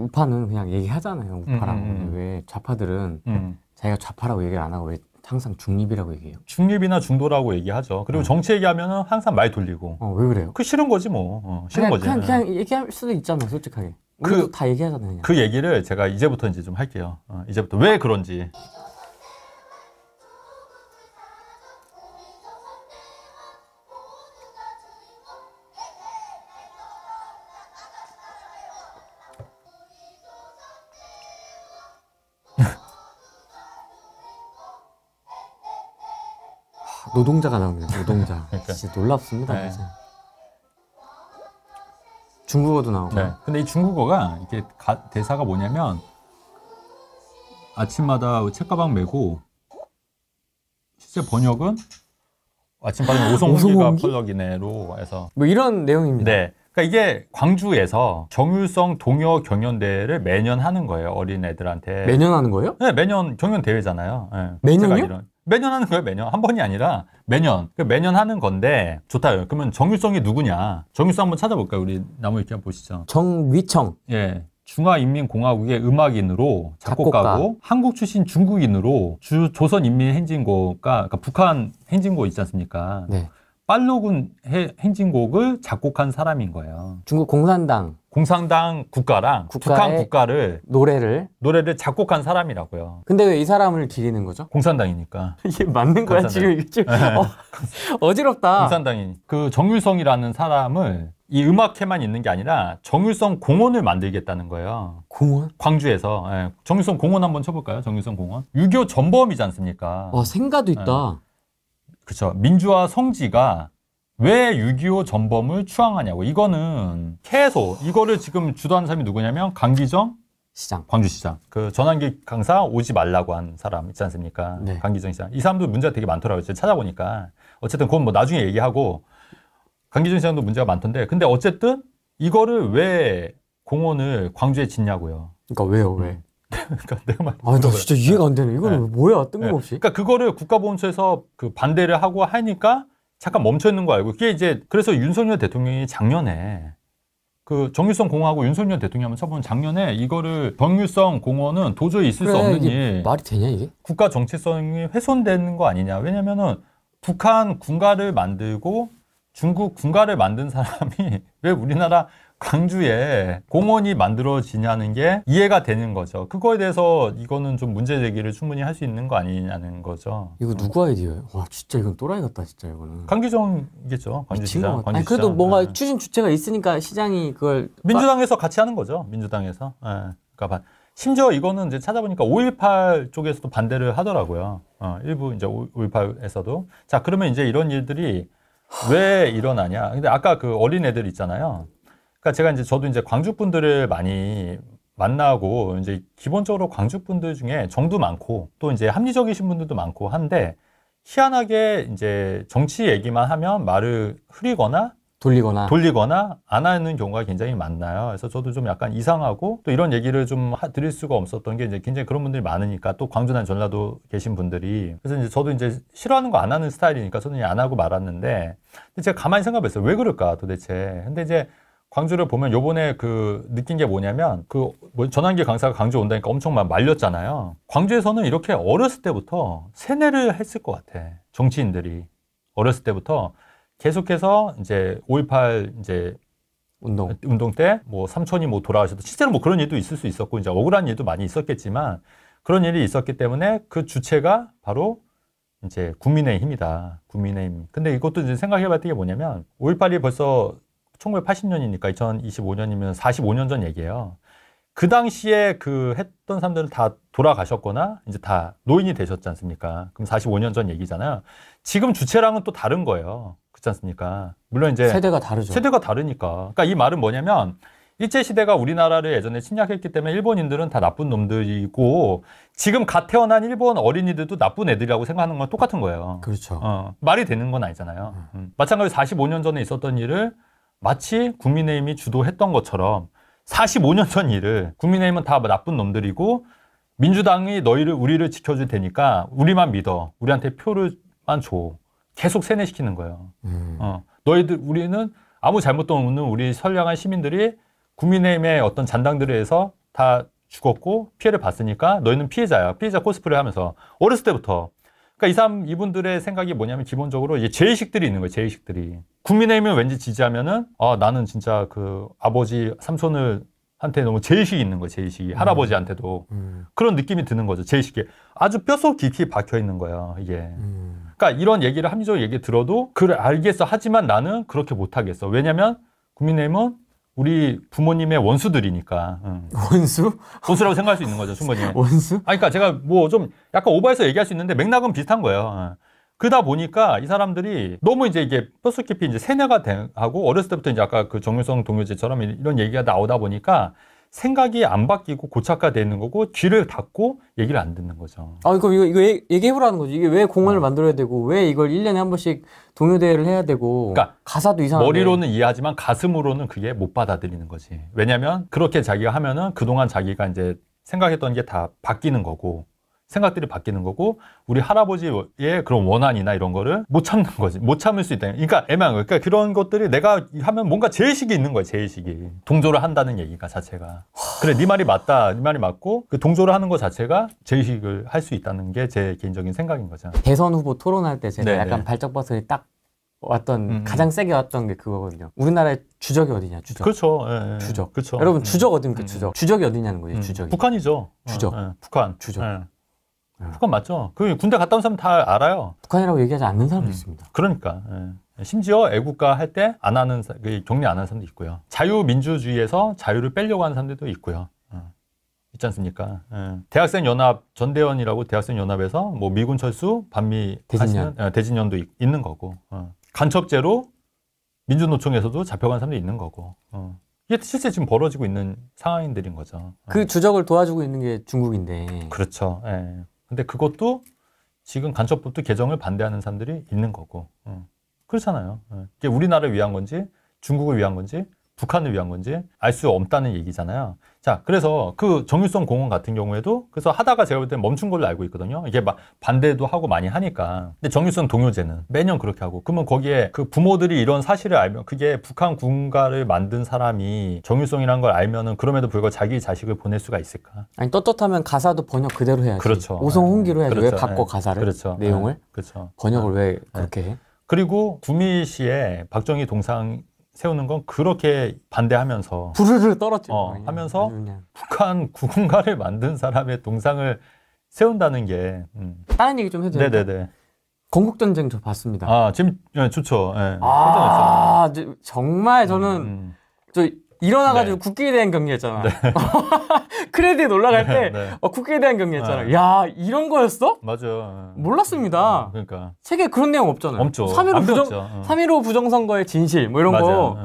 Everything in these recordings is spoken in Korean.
우파는 그냥 얘기하잖아요. 우파라고. 왜 좌파들은 자기가 좌파라고 얘기를 안 하고 왜 항상 중립이라고 얘기해요? 중립이나 중도라고 얘기하죠. 그리고 정치 얘기하면은 항상 말 돌리고. 왜 그래요? 그 싫은 거지 뭐. 싫은 거지. 그냥 얘기할 수도 있잖아요, 솔직하게. 우리도 다 얘기하잖아요. 그냥. 그 얘기를 제가 이제부터 이제 좀 할게요. 이제부터 왜 그런지. 노동자가 나옵니다. 노동자. 그러니까. 진짜 놀랍습니다. 네. 진짜. 중국어도 나오고. 네. 근데 이 중국어가 이게 대사가 뭐냐면 아침마다 책가방 메고 실제 번역은 아침밥은 오송홍기가 펄럭이네로 해서 뭐 이런 내용입니다. 네. 그러니까 이게 광주에서 정율성 동요 경연대회를 매년 하는 거예요. 어린애들한테. 매년 하는 거예요? 네, 매년 경연 대회잖아요. 네. 매년요? 매년 하는 거예요, 매년. 한 번이 아니라 매년. 매년 하는 건데 좋다요. 그러면 정율성이 누구냐? 정율성 한번 찾아볼까요? 우리 나무 위키 한번 보시죠. 정위청. 예. 중화인민공화국의 음악인으로 작곡가고 한국 출신 중국인으로 조선인민행진곡가 그러니까 북한 행진곡 있지 않습니까? 네. 빨로군 행진곡을 작곡한 사람인 거예요. 중국 공산당 국가랑 북한 국가를 노래를 작곡한 사람이라고요. 근데 왜 이 사람을 기리는 거죠? 공산당이니까. 이게 맞는 거야 지금? 어지럽다. 공산당이 그 정율성이라는 사람을 이 음악회만 있는 게 아니라 정율성 공원을 만들겠다는 거예요. 공원? 광주에서. 예. 정율성 공원 한번 쳐볼까요? 정율성 공원. 유교 전범이지 않습니까? 생가도 있다. 그렇죠. 민주화 성지가 왜 6.25 전범을 추앙하냐고. 이거는 계속 이거를 지금 주도하는 사람이 누구냐면 강기정 시장. 광주시장. 그 전환기 강사 오지 말라고 한 사람 있지 않습니까? 네. 강기정 시장. 이 사람도 문제가 되게 많더라고요. 제가 찾아보니까. 어쨌든 그건 뭐 나중에 얘기하고 강기정 시장도 문제가 많던데. 근데 어쨌든 이거를 왜 공원을 광주에 짓냐고요. 그러니까 왜요? 왜? 그러니까 내가 말. 나 진짜 이해가 안 되네. 이거는 뭐야? 뜬금없이. 그러니까 그거를 국가보훈처에서 그 반대를 하고 하니까 잠깐 멈춰 있는 거 알고. 그게 이제 그래서 윤석열 대통령이 작년에 그 정율성 공원하고 윤석열 대통령이 한번 쳐보면 작년에 이거를 정율성 공원은 도저히 있을 수 없는 일. 말이 되냐 이게? 국가 정체성이 훼손되는 거 아니냐. 왜냐면은 북한 군가를 만들고 중국 군가를 만든 사람이 왜 우리나라 광주에 공원이 만들어지냐는 게 이해가 되는 거죠. 그거에 대해서 이거는 좀 문제 제기를 충분히 할 수 있는 거 아니냐는 거죠. 이거 누구 아이디어예요? 와 진짜 이건 또라이 같다 진짜 이거는. 강기정이겠죠. 광주시장. 아니 그래도 뭔가 추진 주체가 있으니까 시장이 그걸 민주당에서 같이 하는 거죠. 민주당에서. 예. 그러니까 심지어 이거는 이제 찾아보니까 5.18 쪽에서도 반대를 하더라고요. 일부 이제 5.18에서도. 자 그러면 이제 이런 일들이 왜 일어나냐? 근데 아까 그 어린 애들 있잖아요. 그러니까 제가 이제 저도 이제 광주 분들을 많이 만나고 이제 기본적으로 광주 분들 중에 정도 많고 또 이제 합리적이신 분들도 많고 한데 희한하게 이제 정치 얘기만 하면 말을 흐리거나 돌리거나 안 하는 경우가 굉장히 많나요. 그래서 저도 좀 약간 이상하고 또 이런 얘기를 좀 드릴 수가 없었던 게 이제 굉장히 그런 분들이 많으니까 또 광주나 전라도 계신 분들이 그래서 이제 저도 이제 싫어하는 거 안 하는 스타일이니까 저는 안 하고 말았는데 근데 제가 가만히 생각해봤어요. 왜 그럴까 도대체. 근데 이제 광주를 보면 요번에 그 느낀 게 뭐냐면 그 뭐 전환기 강사가 광주 온다니까 엄청 막 말렸잖아요. 광주에서는 이렇게 어렸을 때부터 세뇌를 했을 것 같아. 정치인들이 어렸을 때부터 계속해서 이제 5.18 이제 운동 때 뭐 삼촌이 뭐 돌아가셔도 실제로 뭐 그런 일도 있을 수 있었고 이제 억울한 일도 많이 있었겠지만 그런 일이 있었기 때문에 그 주체가 바로 이제 국민의힘이다. 국민의힘. 근데 이것도 이제 생각해봤던 게 뭐냐면 5.18이 벌써 1980년이니까 2025년이면 45년 전 얘기예요. 그 당시에 그 했던 사람들은 다 돌아가셨거나 이제 다 노인이 되셨지 않습니까? 그럼 45년 전 얘기잖아요. 지금 주체랑은 또 다른 거예요. 그렇지 않습니까? 물론 이제 세대가 다르죠. 세대가 다르니까. 그러니까 이 말은 뭐냐면 일제시대가 우리나라를 예전에 침략했기 때문에 일본인들은 다 나쁜 놈들이고 지금 갓 태어난 일본 어린이들도 나쁜 애들이라고 생각하는 건 똑같은 거예요. 그렇죠. 말이 되는 건 아니잖아요. 마찬가지로 45년 전에 있었던 일을 마치 국민의힘이 주도했던 것처럼 45년 전 일을 국민의힘은 다 나쁜 놈들이고 민주당이 우리를 지켜줄 테니까 우리만 믿어. 우리한테 표를만 줘. 계속 세뇌시키는 거예요. 우리는 아무 잘못도 없는 우리 선량한 시민들이 국민의힘의 어떤 잔당들에 의해서 다 죽었고 피해를 봤으니까 너희는 피해자야. 피해자 코스프레 하면서 어렸을 때부터. 그러니까 이분들의 생각이 뭐냐면 기본적으로 이제 죄의식들이 있는 거예요. 죄의식들이. 국민의힘을 왠지 지지하면은 나는 진짜 그 아버지 삼손한테 너무 죄의식이 있는 거예요. 죄의식이. 할아버지한테도. 그런 느낌이 드는 거죠. 죄의식이. 아주 뼛속 깊이 박혀 있는 거예요. 이게. 그러니까 이런 얘기를 합리적으로 얘기 들어도 그래 알겠어. 하지만 나는 그렇게 못하겠어. 왜냐면 국민의힘은 우리 부모님의 원수들이니까. 원수라고 생각할 수 있는 거죠, 충분히. 원수? 그러니까 제가 뭐 좀 약간 오버해서 얘기할 수 있는데 맥락은 비슷한 거예요. 그러다 보니까 이 사람들이 너무 이제 이게 뼛속 깊이 이제 세뇌가 하고 어렸을 때부터 이제 아까 그 정유성 동료제처럼 이런 얘기가 나오다 보니까 생각이 안 바뀌고 고착화되어 있는 거고 귀를 닫고 얘기를 안 듣는 거죠. 그럼 이거 얘기해보라는 거지. 이게 왜 공원을 만들어야 되고 왜 이걸 1년에 한 번씩 동요대회를 해야 되고 그러니까 가사도 이상한데 머리로는 이해하지만 가슴으로는 그게 못 받아들이는 거지. 왜냐면 그렇게 자기가 하면은 그동안 자기가 이제 생각했던 게 다 바뀌는 거고 생각들이 바뀌는 거고 우리 할아버지의 그런 원한이나 이런 거를 못 참는 거지. 못 참을 수 있다. 그러니까 애매한 거예요. 그러니까 그런 것들이 내가 하면 뭔가 죄의식이 있는 거예요. 죄의식이. 동조를 한다는 얘기가 자체가. 그래 네 말이 맞다. 네 말이 맞고 그 동조를 하는 것 자체가 죄의식을 할 수 있다는 게 제 개인적인 생각인 거죠. 대선 후보 토론할 때 제가 네네. 약간 발작 버튼이 딱 왔던 가장 세게 왔던 게 그거거든요. 우리나라의 주적이 어디냐? 주적. 그렇죠. 예, 주적. 그렇죠. 여러분 주적 어디입니까? 주적. 주적이 어디냐는 거죠. 주적이. 북한이죠. 주적. 북한. 주적. 북한 맞죠? 그 군대 갔다 온 사람 다 알아요. 북한이라고 얘기하지 않는 사람도 있습니다. 그러니까 심지어 애국가 할 때 안 하는 격리 안 하는 사람도 있고요. 자유민주주의에서 자유를 빼려고 하는 사람들도 있고요. 있지 않습니까? 대학생 연합 전대원이라고 대학생 연합에서 뭐 미군 철수 반미 대진년. 대진년도 있는 거고 간첩죄로 민주노총에서도 잡혀간 사람도 있는 거고 이게 실제 지금 벌어지고 있는 상황들인 거죠. 그 주적을 도와주고 있는 게 중국인데. 그렇죠. 근데 그것도 지금 간첩법도 개정을 반대하는 사람들이 있는 거고. 그렇잖아요. 이게 우리나라를 위한 건지 중국을 위한 건지 북한을 위한 건지 알 수 없다는 얘기잖아요. 자, 그래서 그 정유성 공원 같은 경우에도 그래서 하다가 제가 볼 때 멈춘 걸로 알고 있거든요. 이게 막 반대도 하고 많이 하니까. 근데 정유성 동요제는 매년 그렇게 하고 그러면 거기에 그 부모들이 이런 사실을 알면 그게 북한 군가를 만든 사람이 정유성이라는 걸 알면은 그럼에도 불구하고 자기 자식을 보낼 수가 있을까? 아니 떳떳하면 가사도 번역 그대로 해야지. 그렇죠. 오송홍기로 해야지. 그렇죠. 왜 바꿔 가사를? 그렇죠. 내용을? 그렇죠. 번역을 왜 그렇게 해? 그리고 구미시에 박정희 동상 세우는 건 그렇게 반대하면서 부르르 떨어뜨려. 하면서 북한 국군가를 만든 사람의 동상을 세운다는 게 다른 얘기 좀 해도 될까요? 네네네. 건국전쟁 저 봤습니다. 지금 좋죠. 정말 저는 저 일어나가지고 국기에 대한 경기했잖아. 크레딧 올라갈 때 국기에 대한 경기했잖아. 야 이런 거였어? 맞아요. 몰랐습니다. 그러니까 책에 그런 내용 없잖아요. 없죠. 3.15 부정선거의 진실 뭐 이런 거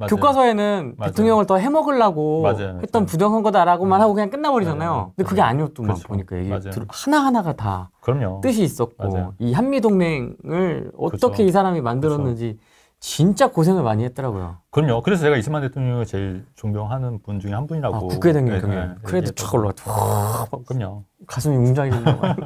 교과서에는 대통령을 더 해먹으려고 했던 부정선거다라고만 하고 그냥 끝나버리잖아요. 근데 그게 아니었더만 보니까 이게 하나하나가 다 그럼요. 뜻이 있었고 이 한미동맹을 어떻게 이 사람이 만들었는지 진짜 고생을 많이 했더라고요. 그럼요. 그래서 제가 이승만 대통령을 제일 존경하는 분 중에 한 분이라고. 국회 대통령 경에 크레딧 쫙 올라갔죠. 그럼요. 가슴이 웅장해진다.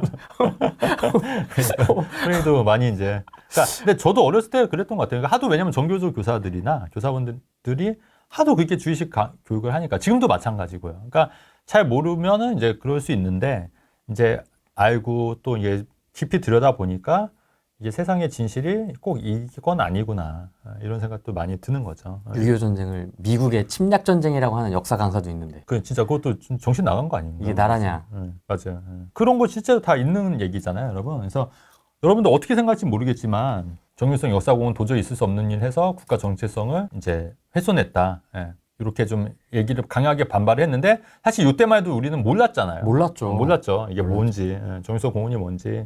그래도 많이 이제. 그러니까 근데 저도 어렸을 때 그랬던 것 같아요. 그러니까 하도 왜냐면 정교조 교사들이나 교사분들이 하도 그렇게 주의식 교육을 하니까 지금도 마찬가지고요. 그러니까 잘 모르면은 이제 그럴 수 있는데 이제 알고 또 이게 깊이 들여다 보니까. 이게 세상의 진실이 꼭 이건 아니구나 이런 생각도 많이 드는 거죠. 6.25 전쟁을 미국의 침략 전쟁이라고 하는 역사 강사도 있는데. 그 진짜 그것도 정신 나간 거 아닌가? 이게 나라냐? 맞아요. 그런 거 실제로 다 있는 얘기잖아요, 여러분. 그래서 여러분들 어떻게 생각할지 모르겠지만 정유성 역사공은 도저히 있을 수 없는 일 해서 국가 정체성을 이제 훼손했다. 이렇게 좀 얘기를 강하게 반발을 했는데 사실 이때만 해도 우리는 몰랐잖아요. 몰랐죠. 이게 뭔지, 정유성 공원이 뭔지.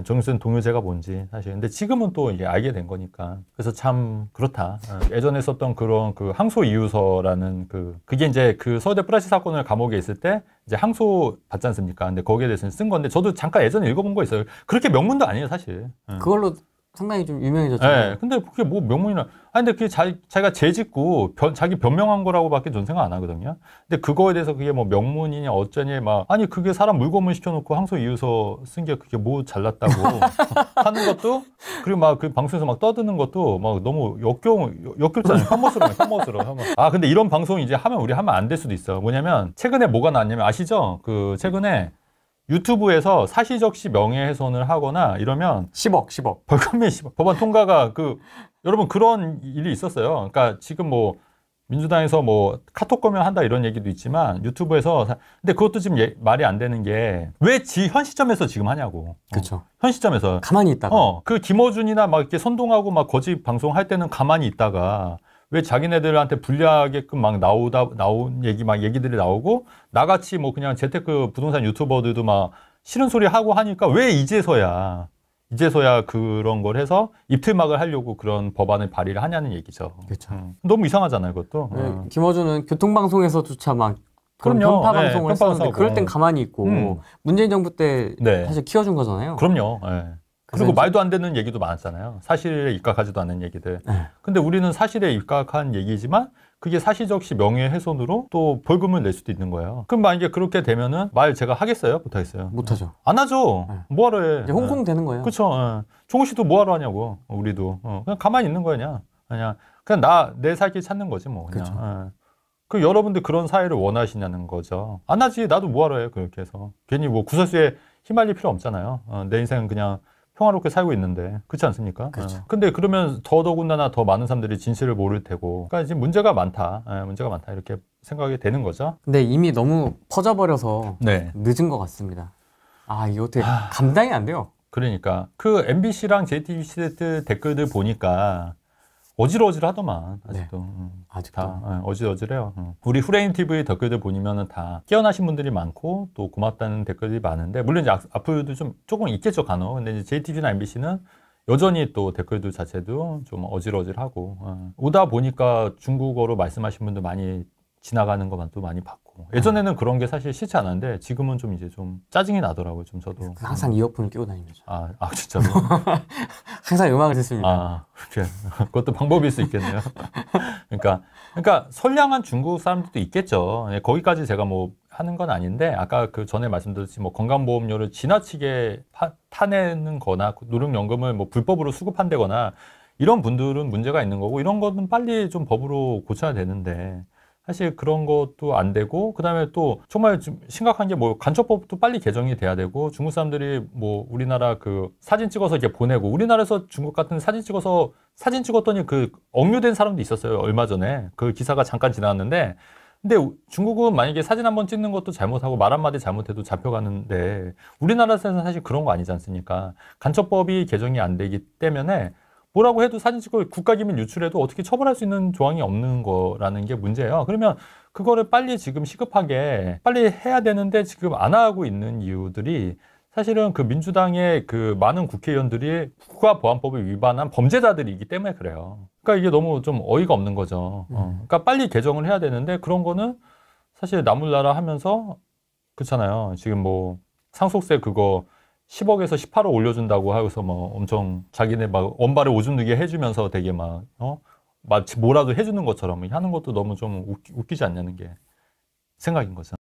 정유성 동요제가 뭔지 사실. 근데 지금은 또 이게 알게 된 거니까. 그래서 참 그렇다. 예전에 썼던 그런 그 항소 이유서라는 그게 이제 그 서울대 프라시 사건을 감옥에 있을 때 이제 항소 받지 않습니까? 근데 거기에 대해서 쓴 건데 저도 잠깐 예전에 읽어본 거 있어요. 그렇게 명문도 아니에요, 사실. 그걸로 상당히 좀 유명해졌잖아요. 네, 근데 그게 뭐 명문이나 아니 근데 그게 자기가 죄 짓고 자기 변명한 거라고밖에 전 생각 안 하거든요. 근데 그거에 대해서 그게 뭐 명문이냐 어쩌니 막 아니 그게 사람 물고문 시켜놓고 항소 이유서 쓴 게 그게 뭐 잘났다고 하는 것도 그리고 막 그 방송에서 막 떠드는 것도 막 너무 역겹잖아요. 혐오스러워. 아 근데 이런 방송 이제 우리 하면 안 될 수도 있어. 뭐냐면 최근에 뭐가 나왔냐면 아시죠? 그 최근에 유튜브에서 사시적시 명예훼손을 하거나 이러면 10억. 벌금이 10억. 법안 통과가 여러분 그런 일이 있었어요. 그러니까 지금 뭐 민주당에서 뭐 카톡 검열한다 이런 얘기도 있지만 유튜브에서 근데 그것도 지금 말이 안 되는 게 왜 현 시점에서 지금 하냐고. 그렇죠. 현 시점에서 가만히 있다가. 그 김어준이나 막 이렇게 선동하고 막 거짓 방송할 때는 가만히 있다가 왜 자기네들한테 불리하게끔 막 나온 얘기들이 나오고 나같이 뭐 그냥 재테크 부동산 유튜버들도 막 싫은 소리 하고 하니까 왜 이제서야 그런 걸 해서 입틀막을 하려고 그런 법안을 발의를 하냐는 얘기죠. 그렇죠. 너무 이상하잖아요, 그것도. 김어준은 교통방송에서조차 막 그런 그럼요. 편파 방송을 했었는데 그럴 땐 가만히 있고 문재인 정부 때 사실 키워준 거잖아요. 그럼요. 그리고 말도 안 되는 얘기도 많았잖아요. 사실에 입각하지도 않는 얘기들. 근데 우리는 사실에 입각한 얘기지만 그게 사실적시 명예훼손으로 또 벌금을 낼 수도 있는 거예요. 그럼 만약에 그렇게 되면은 말 제가 하겠어요? 못하겠어요? 못하죠. 안 하죠. 뭐하러 해? 이제 홍콩 되는 거예요. 그렇죠. 종우 씨도 뭐하러 하냐고. 우리도. 그냥 가만히 있는 거냐. 그냥 내 살 길 찾는 거지 뭐. 그냥. 그 여러분들 그런 사회를 원하시냐는 거죠. 안 하지. 나도 뭐하러 해. 그렇게 해서. 괜히 뭐 구설수에 휘말릴 필요 없잖아요. 내 인생은 그냥 평화롭게 살고 있는데 그렇지 않습니까? 그렇죠. 근데 그러면 더더군다나 더 많은 사람들이 진실을 모를 테고 그러니까 지금 문제가 많다 이렇게 생각이 되는 거죠. 근데 이미 너무 퍼져버려서 늦은 것 같습니다. 이거 어떻게 감당이 안 돼요. 그러니까 그 MBC랑 JTBC 댓글들 보니까 어질어질하더만 아직도. 아직도 다 어질어질해요. 우리 후레인 TV 댓글들 보면은 다 깨어나신 분들이 많고 또 고맙다는 댓글들이 많은데 물론 이제 앞으로도 조금 있겠죠 간혹. 근데 이제 JTBC나 MBC는 여전히 또 댓글들 자체도 좀 어질어질하고 오다 보니까 중국어로 말씀하신 분들 많이 지나가는 것만 또 많이 봤고 예전에는 그런 게 사실 싫지 않았는데 지금은 좀 이제 좀 짜증이 나더라고요. 좀 저도. 항상 이어폰을 끼고 다니면서. 진짜로? 항상 음악을 듣습니다. 그렇게. 그것도 방법일 수 있겠네요. 그러니까 선량한 중국 사람들도 있겠죠. 거기까지 제가 뭐 하는 건 아닌데 아까 그 전에 말씀드렸지 뭐 건강보험료를 지나치게 타내는 거나 노령연금을 뭐 불법으로 수급한다거나 이런 분들은 문제가 있는 거고 이런 거는 빨리 좀 법으로 고쳐야 되는데 사실 그런 것도 안 되고 그다음에 또 정말 좀 심각한 게 뭐 간첩법도 빨리 개정이 돼야 되고 중국 사람들이 뭐 우리나라 그 사진 찍어서 이렇게 보내고 우리나라에서 중국 같은 사진 찍었더니 그 억류된 사람도 있었어요. 얼마 전에 그 기사가 잠깐 지나갔는데 근데 중국은 만약에 사진 한번 찍는 것도 잘못하고 말 한마디 잘못해도 잡혀가는데 우리나라에서는 사실 그런 거 아니지 않습니까? 간첩법이 개정이 안 되기 때문에 뭐라고 해도 사진 찍고 국가기밀 유출해도 어떻게 처벌할 수 있는 조항이 없는 거라는 게 문제예요. 그러면 그거를 빨리 지금 시급하게 빨리 해야 되는데 지금 안 하고 있는 이유들이 사실은 그 민주당의 그 많은 국회의원들이 국가보안법을 위반한 범죄자들이기 때문에 그래요. 그러니까 이게 너무 좀 어이가 없는 거죠. 그러니까 빨리 개정을 해야 되는데 그런 거는 사실 나몰라라 하면서 그렇잖아요. 지금 뭐 상속세 그거 10억에서 18억 올려준다고 하고서 뭐 엄청 자기네 막 원발에 오줌 누게 해주면서 되게 막 마치 뭐라도 해주는 것처럼 하는 것도 너무 좀 웃기지 않냐는 게 생각인 거죠.